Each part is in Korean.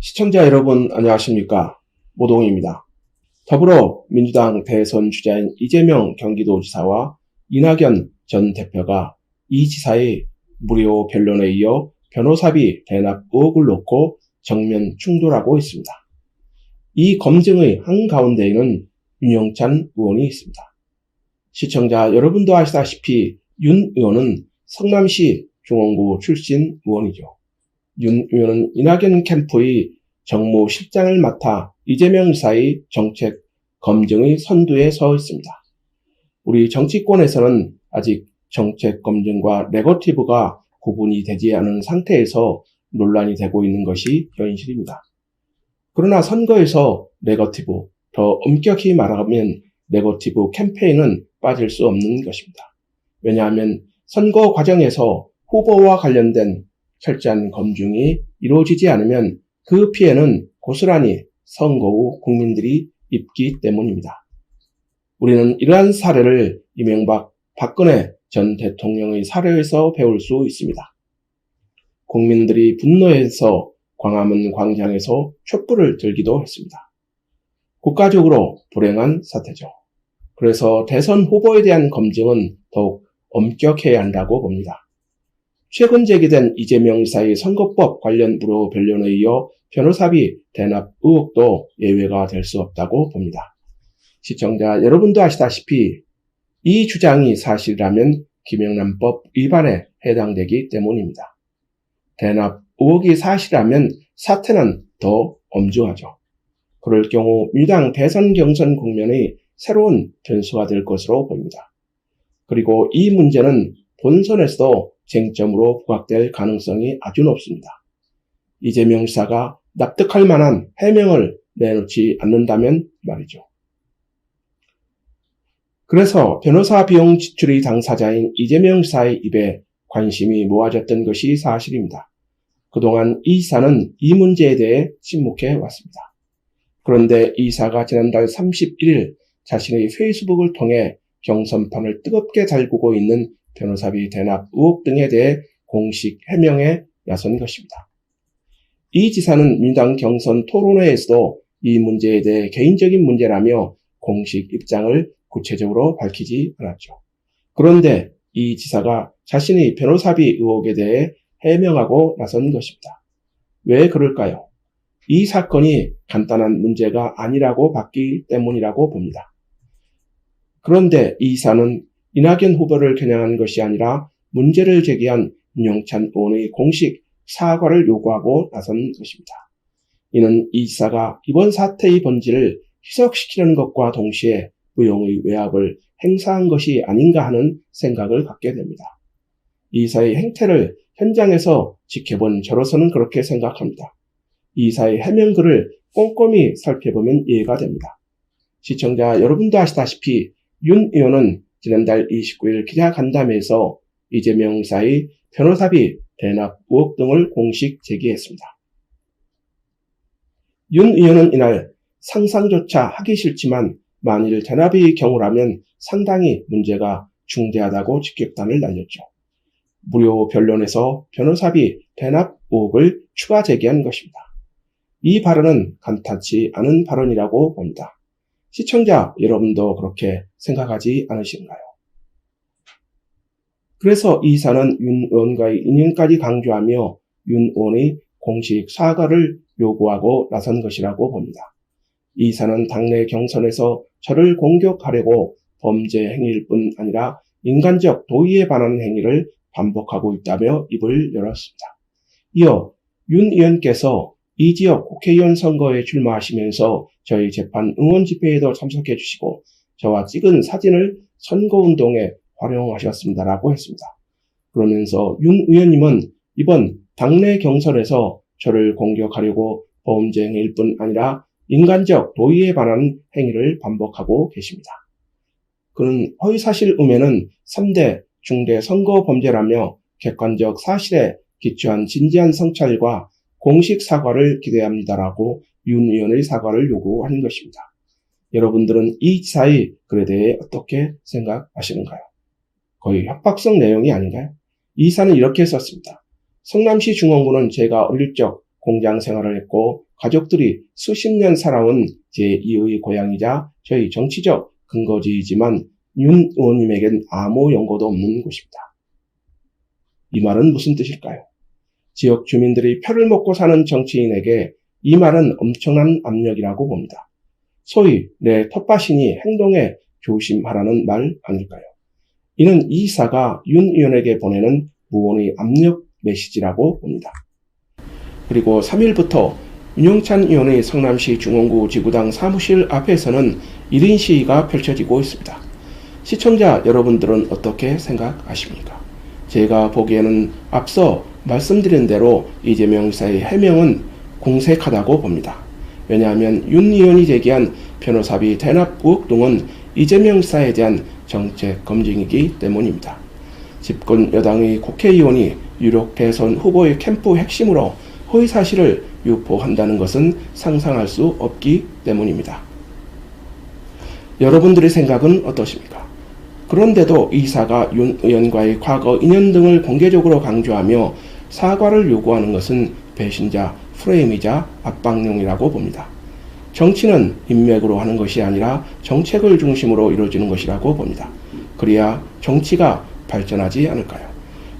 시청자 여러분 안녕하십니까? 모동입니다. 더불어민주당 대선 주자인 이재명 경기도지사와 이낙연 전 대표가 이 지사의 무료 변론에 이어 변호사비 대납 의혹을 놓고 정면 충돌하고 있습니다. 이 검증의 한가운데에는 윤영찬 의원이 있습니다. 시청자 여러분도 아시다시피 윤 의원은 성남시 중원구 출신 의원이죠. 윤 의원은 이낙연 캠프의 정무실장을 맡아 이재명 지사의 정책 검증의 선두에 서 있습니다. 우리 정치권에서는 아직 정책 검증과 네거티브가 구분이 되지 않은 상태에서 논란이 되고 있는 것이 현실입니다. 그러나 선거에서 네거티브, 더 엄격히 말하면 네거티브 캠페인은 빠질 수 없는 것입니다. 왜냐하면 선거 과정에서 후보와 관련된 철저한 검증이 이루어지지 않으면 그 피해는 고스란히 선거 후 국민들이 입기 때문입니다. 우리는 이러한 사례를 이명박, 박근혜 전 대통령의 사례에서 배울 수 있습니다. 국민들이 분노해서 광화문 광장에서 촛불을 들기도 했습니다. 국가적으로 불행한 사태죠. 그래서 대선 후보에 대한 검증은 더욱 엄격해야 한다고 봅니다. 최근 제기된 이재명 지사의 선거법 관련 무료 변론에 이어 변호사비 대납 의혹도 예외가 될 수 없다고 봅니다. 시청자 여러분도 아시다시피 이 주장이 사실이라면 김영란법 위반에 해당되기 때문입니다. 대납 의혹이 사실이라면 사태는 더 엄중하죠. 그럴 경우 민주당 대선 경선 국면의 새로운 변수가 될 것으로 보입니다. 그리고 이 문제는 본선에서도 쟁점으로 부각될 가능성이 아주 높습니다. 이재명 지사가 납득할 만한 해명을 내놓지 않는다면 말이죠. 그래서 변호사 비용 지출의 당사자인 이재명 지사의 입에 관심이 모아졌던 것이 사실입니다. 그동안 이 지사는 이 문제에 대해 침묵해 왔습니다. 그런데 이 지사가 지난달 31일 자신의 페이스북을 통해 경선판을 뜨겁게 달구고 있는 변호사비 대납 의혹 등에 대해 공식 해명에 나선 것입니다. 이 지사는 민주당 경선 토론회에서도 이 문제에 대해 개인적인 문제라며 공식 입장을 구체적으로 밝히지 않았죠. 그런데 이 지사가 자신의 변호사비 의혹에 대해 해명하고 나선 것입니다. 왜 그럴까요? 이 사건이 간단한 문제가 아니라고 봤기 때문이라고 봅니다. 그런데 이 지사는 이낙연 후보를 겨냥한 것이 아니라 문제를 제기한 윤영찬 의원의 공식 사과를 요구하고 나선 것입니다. 이는 이 지사가 이번 사태의 본질을 희석시키는 것과 동시에 무용의 외압을 행사한 것이 아닌가 하는 생각을 갖게 됩니다. 이 지사의 행태를 현장에서 지켜본 저로서는 그렇게 생각합니다. 이 지사의 해명글을 꼼꼼히 살펴보면 이해가 됩니다. 시청자 여러분도 아시다시피 윤 의원은 지난달 29일 기자간담회에서 이재명 지사의 변호사비 대납 의혹 등을 공식 제기했습니다. 윤 의원은 이날 상상조차 하기 싫지만 만일 대납의 경우라면 상당히 문제가 중대하다고 직격탄을 날렸죠. 무료 변론에서 변호사비 대납 의혹을 추가 제기한 것입니다. 이 발언은 간단치 않은 발언이라고 봅니다. 시청자 여러분도 그렇게 생각하지 않으신가요? 그래서 이 지사는 윤 의원과의 인연까지 강조하며 윤 의원의 공식 사과를 요구하고 나선 것이라고 봅니다. 이 지사는 당내 경선에서 저를 공격하려고 범죄 행위일 뿐 아니라 인간적 도의에 반하는 행위를 반복하고 있다며 입을 열었습니다. 이어 윤 의원께서 이 지역 국회의원 선거에 출마하시면서 저희 재판 응원 집회에도 참석해 주시고 저와 찍은 사진을 선거운동에 활용하셨습니다라고 했습니다. 그러면서 윤 의원님은 이번 당내 경선에서 저를 공격하려고 범죄 행위일 뿐 아니라 인간적 도의에 반하는 행위를 반복하고 계십니다. 그는 허위사실 음해는 3대 중대 선거 범죄라며 객관적 사실에 기초한 진지한 성찰과 공식 사과를 기대합니다라고 윤 의원의 사과를 요구하는 것입니다. 여러분들은 이 지사의 글에 대해 어떻게 생각하시는가요? 거의 협박성 내용이 아닌가요? 이 지사는 이렇게 썼습니다. 성남시 중원구는 제가 어릴 적 공장 생활을 했고 가족들이 수십 년 살아온 제2의 고향이자 저희 정치적 근거지이지만 윤 의원님에겐 아무 연고도 없는 곳입니다. 이 말은 무슨 뜻일까요? 지역 주민들이 표를 먹고 사는 정치인에게 이 말은 엄청난 압력이라고 봅니다. 소위 내 텃밭이니 행동에 조심하라는 말 아닐까요? 이는 이 이사가 윤 의원에게 보내는 무언의 압력 메시지라고 봅니다. 그리고 3일부터 윤영찬 의원의 성남시 중원구 지구당 사무실 앞에서는 1인 시위가 펼쳐지고 있습니다. 시청자 여러분들은 어떻게 생각하십니까? 제가 보기에는 앞서 말씀드린 대로 이재명 지사의 해명은 공색하다고 봅니다. 왜냐하면 윤 의원이 제기한 변호사비 대납 의혹 등은 이재명 지사에 대한 정책 검증이기 때문입니다. 집권 여당의 국회의원이 유력 대선 후보의 캠프 핵심으로 허위사실을 유포한다는 것은 상상할 수 없기 때문입니다. 여러분들의 생각은 어떠십니까? 그런데도 이 이사가 윤 의원과의 과거 인연 등을 공개적으로 강조하며 사과를 요구하는 것은 배신자 프레임이자 압박용이라고 봅니다. 정치는 인맥으로 하는 것이 아니라 정책을 중심으로 이루어지는 것이라고 봅니다. 그래야 정치가 발전하지 않을까요?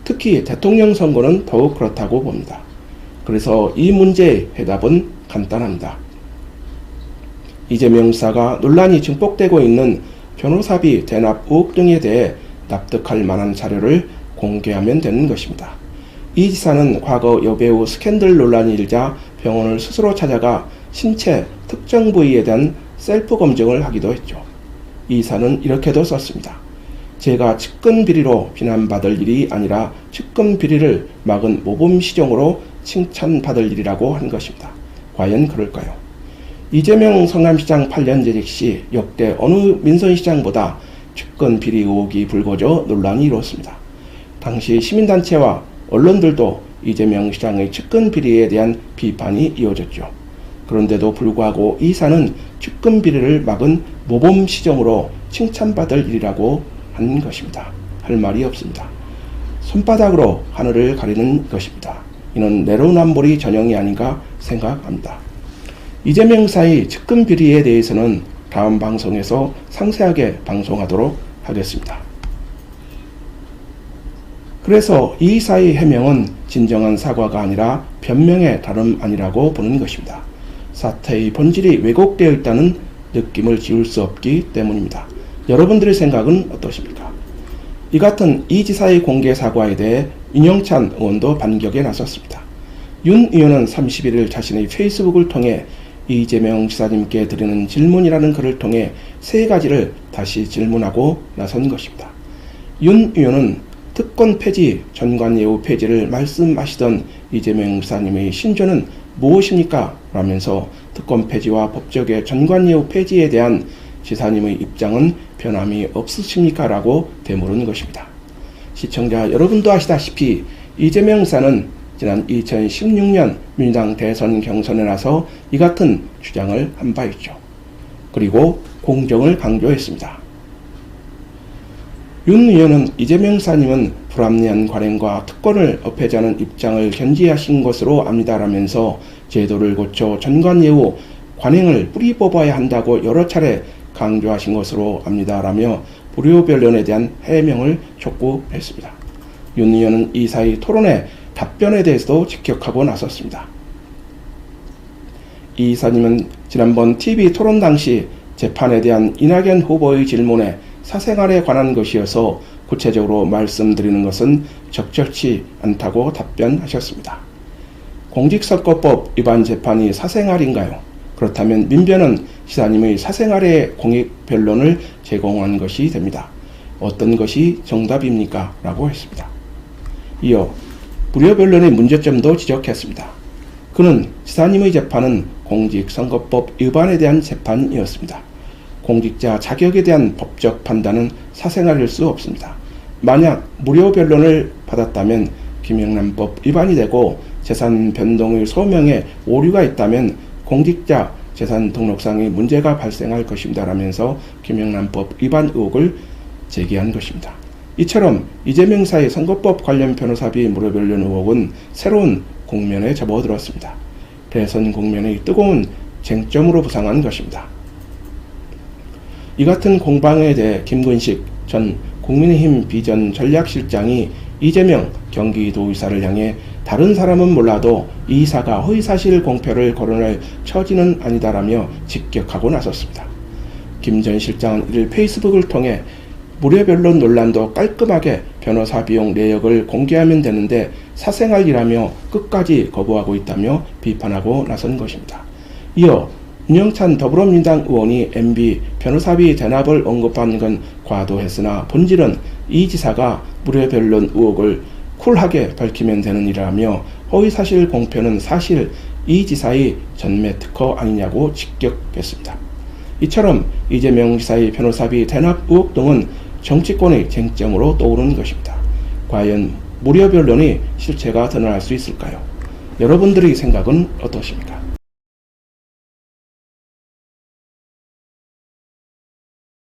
특히 대통령 선거는 더욱 그렇다고 봅니다. 그래서 이 문제의 해답은 간단합니다. 이재명 지사가 논란이 증폭되고 있는 변호사비 대납 의혹 등에 대해 납득할 만한 자료를 공개하면 되는 것입니다. 이 지사는 과거 여배우 스캔들 논란이 일자 병원을 스스로 찾아가 신체 특정 부위에 대한 셀프 검증을 하기도 했죠. 이 지사는 이렇게도 썼습니다. 제가 측근 비리로 비난받을 일이 아니라 측근 비리를 막은 모범시정으로 칭찬받을 일이라고 한 것입니다. 과연 그럴까요? 이재명 성남시장 8년 재직 시 역대 어느 민선시장보다 측근 비리 의혹이 불거져 논란이 일었습니다. 당시 시민단체와 언론들도 이재명 시장의 측근 비리에 대한 비판이 이어졌죠. 그런데도 불구하고 이 사는 측근 비리를 막은 모범시정으로 칭찬받을 일이라고 한 것입니다. 할 말이 없습니다. 손바닥으로 하늘을 가리는 것입니다. 이는 내로남불이 전형이 아닌가 생각합니다. 이재명 지사의 측근 비리에 대해서는 다음 방송에서 상세하게 방송하도록 하겠습니다. 그래서 이 이사의 해명은 진정한 사과가 아니라 변명의 다름 아니라고 보는 것입니다. 사태의 본질이 왜곡되어 있다는 느낌을 지울 수 없기 때문입니다. 여러분들의 생각은 어떠십니까? 이 같은 이 지사의 공개 사과에 대해 윤영찬 의원도 반격에 나섰습니다. 윤 의원은 31일 자신의 페이스북을 통해 이재명 지사님께 드리는 질문이라는 글을 통해 세 가지를 다시 질문하고 나선 것입니다. 윤 의원은 특권 폐지, 전관예우 폐지를 말씀하시던 이재명 지사님의 신조는 무엇입니까? 라면서 특권 폐지와 법적의 전관예우 폐지에 대한 지사님의 입장은 변함이 없으십니까? 라고 되물은 것입니다. 시청자 여러분도 아시다시피 이재명 지사는 지난 2016년 민주당 대선 경선에 나서 이 같은 주장을 한 바 있죠. 그리고 공정을 강조했습니다. 윤 의원은 이재명 지사님은 불합리한 관행과 특권을 없애자는 입장을 견지하신 것으로 압니다라면서 제도를 고쳐 전관예우 관행을 뿌리 뽑아야 한다고 여러 차례 강조하신 것으로 압니다라며 무료 변론에 대한 해명을 촉구했습니다. 윤 의원은 이 사이 토론회 답변에 대해서도 직격하고 나섰습니다. 이 이사님은 지난번 TV 토론 당시 재판에 대한 이낙연 후보의 질문에 사생활에 관한 것이어서 구체적으로 말씀드리는 것은 적절치 않다고 답변하셨습니다. 공직선거법 위반 재판이 사생활인가요? 그렇다면 민변은 지사님의 사생활의 공익 변론을 제공한 것이 됩니다. 어떤 것이 정답입니까? 라고 했습니다. 이어 무료 변론의 문제점도 지적했습니다. 그는 지사님의 재판은 공직선거법 위반에 대한 재판이었습니다. 공직자 자격에 대한 법적 판단은 사생활일 수 없습니다. 만약 무료 변론을 받았다면 김영란법 위반이 되고 재산 변동의 소명에 오류가 있다면 공직자 재산 등록상의 문제가 발생할 것입니다. 라면서 김영란법 위반 의혹을 제기한 것입니다. 이처럼 이재명 지사의 선거법 관련 변호사비 무료 변론 의혹은 새로운 국면에 접어들었습니다. 대선 국면의 뜨거운 쟁점으로 부상한 것입니다. 이 같은 공방에 대해 김근식 전 국민의힘 비전 전략실장이 이재명 경기도의사를 향해 다른 사람은 몰라도 이 이사가 허위사실 공표를 거론할 처지는 아니다라며 직격하고 나섰습니다. 김 전 실장은 이를 페이스북을 통해 무료 변론 논란도 깔끔하게 변호사 비용 내역을 공개하면 되는데 사생활 일하며 끝까지 거부하고 있다며 비판하고 나선 것입니다. 이어 윤영찬 더불어민주당 의원이 MB 변호사비 대납을 언급한 건 과도했으나 본질은 이 지사가 무료 변론 의혹을 쿨하게 밝히면 되는 일이라며 허위사실 공표는 사실 이 지사의 전매 특허 아니냐고 직격했습니다. 이처럼 이재명 지사의 변호사비 대납 의혹 등은 정치권의 쟁점으로 떠오르는 것입니다. 과연 무료 변론의 실체가 드러날 수 있을까요? 여러분들의 생각은 어떠십니까?